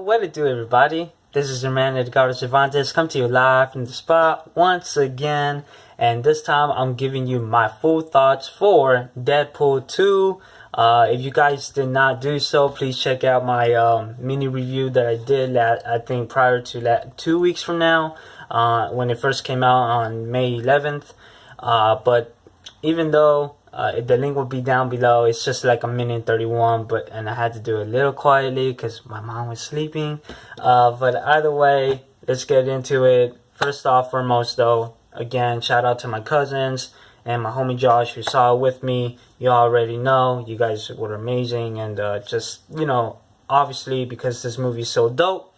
What it do, everybody? This is your man Edgardo Cervantes, come to you live from the spot once again, and this time I'm giving you my full thoughts for Deadpool 2. If you guys did not do so, please check out my mini review that I did I think prior to 2 weeks from now, when it first came out on May 11th. But even though the link will be down below, it's just like a minute 31, and I had to do it a little quietly because my mom was sleeping. But either way, let's get into it. First off, foremost though, again, shout out to my cousins and my homie Josh who saw it with me. You already know, you guys were amazing, and just, you know, obviously because this movie is so dope,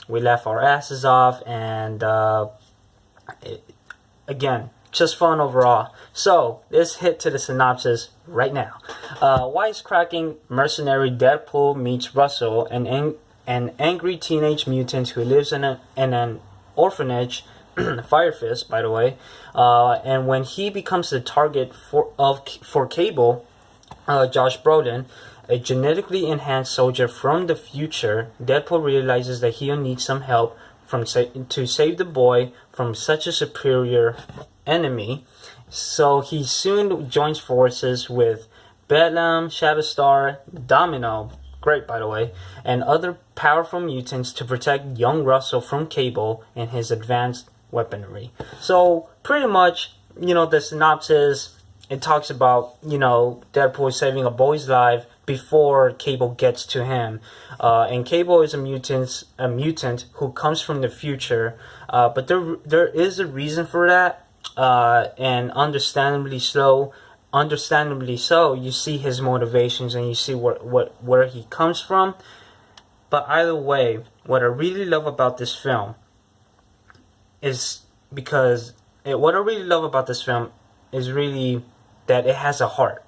we laughed our asses off, and again, just fun overall. So let's hit to the synopsis right now. Wisecracking mercenary Deadpool meets Russell, an angry teenage mutant who lives in an orphanage, Fire Fist, by the way. And when he becomes the target for Cable, Josh Brolin, a genetically enhanced soldier from the future, Deadpool realizes that he'll need some help to save the boy from such a superior enemy. So he soon joins forces with Bedlam, Shatterstar, Domino, great by the way, and other powerful mutants to protect young Russell from Cable and his advanced weaponry. So pretty much, you know, the synopsis, it talks about, you know, Deadpool saving a boy's life before Cable gets to him. And Cable is a mutant who comes from the future, but there is a reason for that. And understandably so, you see his motivations and you see where he comes from. But either way, what I really love about this film is really that it has a heart.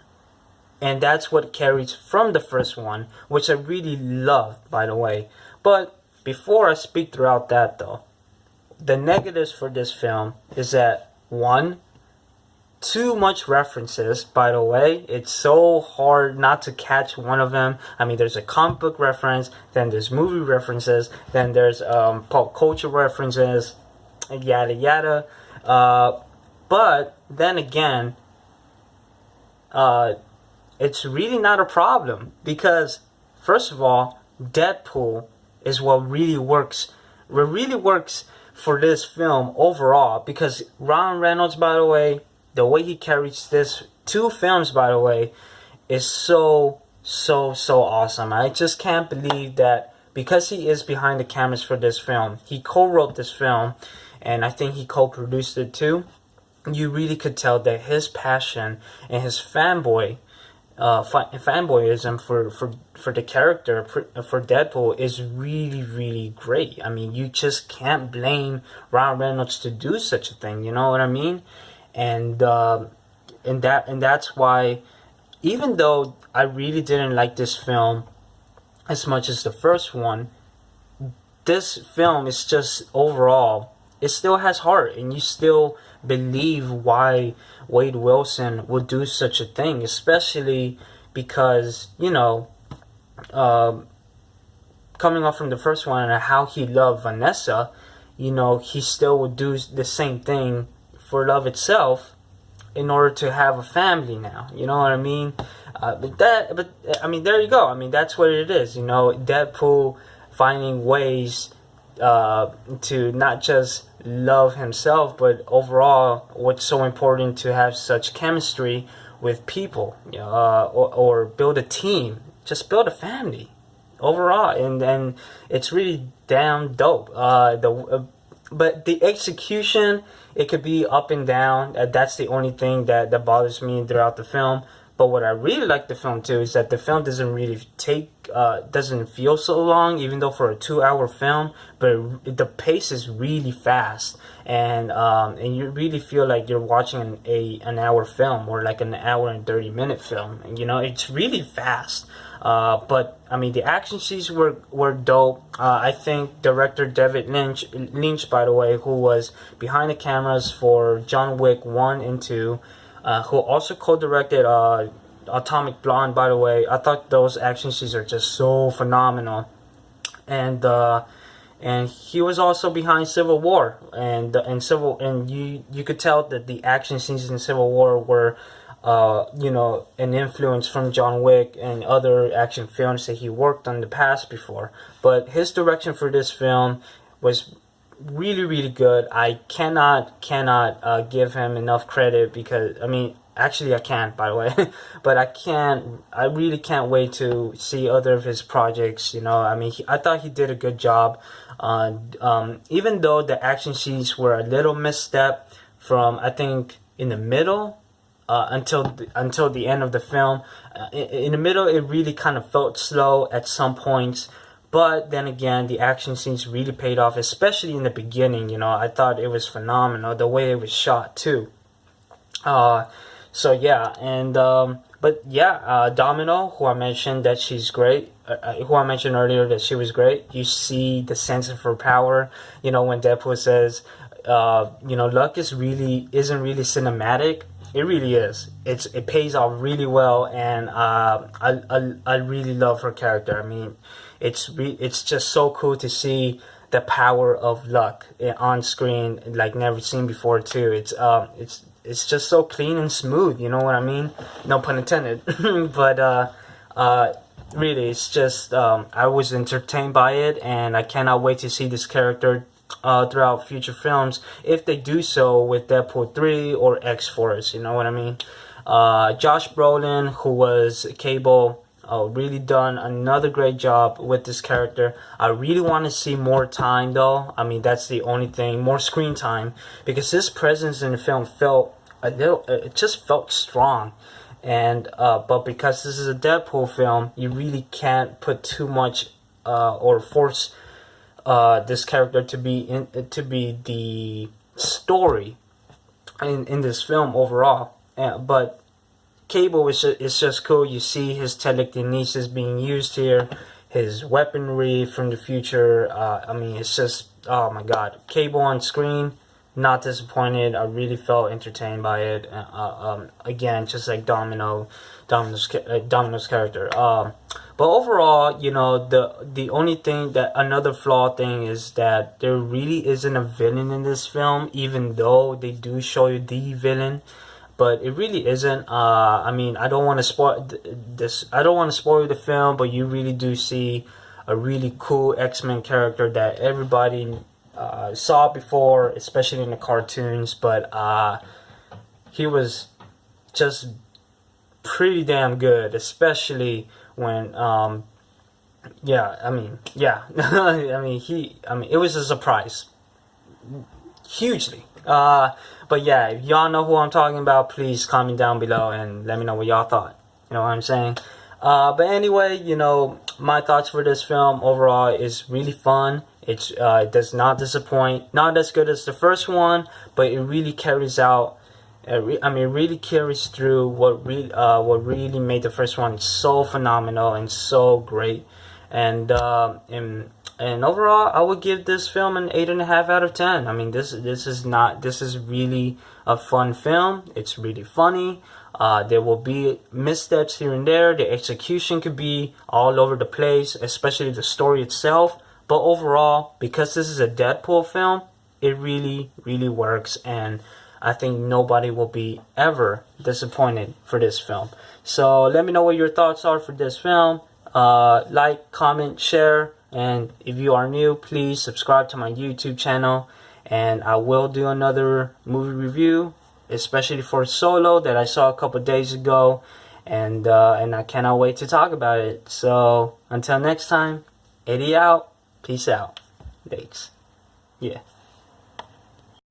And that's what carries from the first one, which I really love, by the way. But before I speak throughout that though, the negatives for this film is that, one, too much references, by the way. It's so hard not to catch one of them. I mean, there's a comic book reference, then there's movie references, then there's pop culture references, yada yada. But then again, it's really not a problem because, first of all, Deadpool is what really works. What really works for this film overall, because Ryan Reynolds, by the way, the way he carries this two films, by the way, is so awesome. I just can't believe that because he is behind the cameras for this film, he co-wrote this film, and I think he co-produced it too. You really could tell that his passion and his fanboyism for the character for Deadpool is really great. I mean, you just can't blame Ryan Reynolds to do such a thing. You know what I mean? And that's why, even though I really didn't like this film as much as the first one, this film is just overall, it still has heart, and you still believe why Wade Wilson would do such a thing, especially because, you know, coming off from the first one and how he loved Vanessa, you know, he still would do the same thing for love itself in order to have a family now. You know what I mean? But I mean, there you go. I mean, that's what it is. You know, Deadpool finding ways to not just love himself, but overall, what's so important to have such chemistry with people, or build a team, just build a family overall, and it's really damn dope. But the execution, it could be up and down. That's the only thing that bothers me throughout the film. But what I really like the film too is that the film doesn't really doesn't feel so long, even though for a 2-hour film. But the pace is really fast, and you really feel like you're watching an hour film, or like an hour and 30-minute film. And, you know, it's really fast. But I mean, the action scenes were dope. I think director David Lynch, by the way, who was behind the cameras for John Wick 1 and 2. Who also co-directed Atomic Blonde, by the way. I thought those action scenes are just so phenomenal. and he was also behind Civil War, and you could tell that the action scenes in Civil War were an influence from John Wick and other action films that he worked on in the past before. But his direction for this film was really, really good. I cannot give him enough credit, because actually I can't, by the way. But I really can't wait to see other of his projects. I thought he did a good job. Even though the action scenes were a little misstep from, I think, in the middle, until the end of the film. In the middle, it really kind of felt slow at some points, but then again, the action scenes really paid off, especially in the beginning. I thought it was phenomenal, the way it was shot too. So yeah, and Domino, who I mentioned that she's great, who I mentioned earlier that she was great. You see the sense of her power. When Deadpool says, luck isn't really cinematic. It really is. It pays off really well, and I really love her character. It's just so cool to see the power of luck on screen, like never seen before too. It's just so clean and smooth. You know what I mean? No pun intended. But really, it's just I was entertained by it, and I cannot wait to see this character throughout future films, if they do so with Deadpool 3 or X-Force, you know what I mean? Josh Brolin, who was Cable, really done another great job with this character. I really want to see more time, though. That's the only thing, more screen time, because his presence in the film felt it just felt strong. And but because this is a Deadpool film, you really can't put too much or force this character to be the story in this film overall. But Cable is just cool. You see his telekinesis being used here, his weaponry from the future. It's just, oh my god, Cable on screen, not disappointed. I really felt entertained by it. Again, just like Domino's character. But overall, the only thing, that another flawed thing, is that there really isn't a villain in this film, even though they do show you the villain. But it really isn't. I don't want to spoil this. I don't want to spoil the film, but you really do see a really cool X-Men character that everybody saw before, especially in the cartoons. But he was just pretty damn good, especially when it was a surprise, hugely. But yeah, if y'all know who I'm talking about, please comment down below and let me know what y'all thought. You know what I'm saying? But anyway, my thoughts for this film overall is really fun. It does not disappoint. Not as good as the first one, but it really carries out. It really carries through what really made the first one so phenomenal and so great. And overall, I would give this film an 8.5 out of 10. This is really a fun film. It's really funny. There will be missteps here and there. The execution could be all over the place, especially the story itself. But overall, because this is a Deadpool film, it really, really works, and I think nobody will be ever disappointed for this film. So let me know what your thoughts are for this film. Like, comment, share, and if you are new, please subscribe to my YouTube channel, and I will do another movie review, especially for Solo that I saw a couple days ago, and I cannot wait to talk about it. So until next time, Eddie out, peace out, thanks, yeah.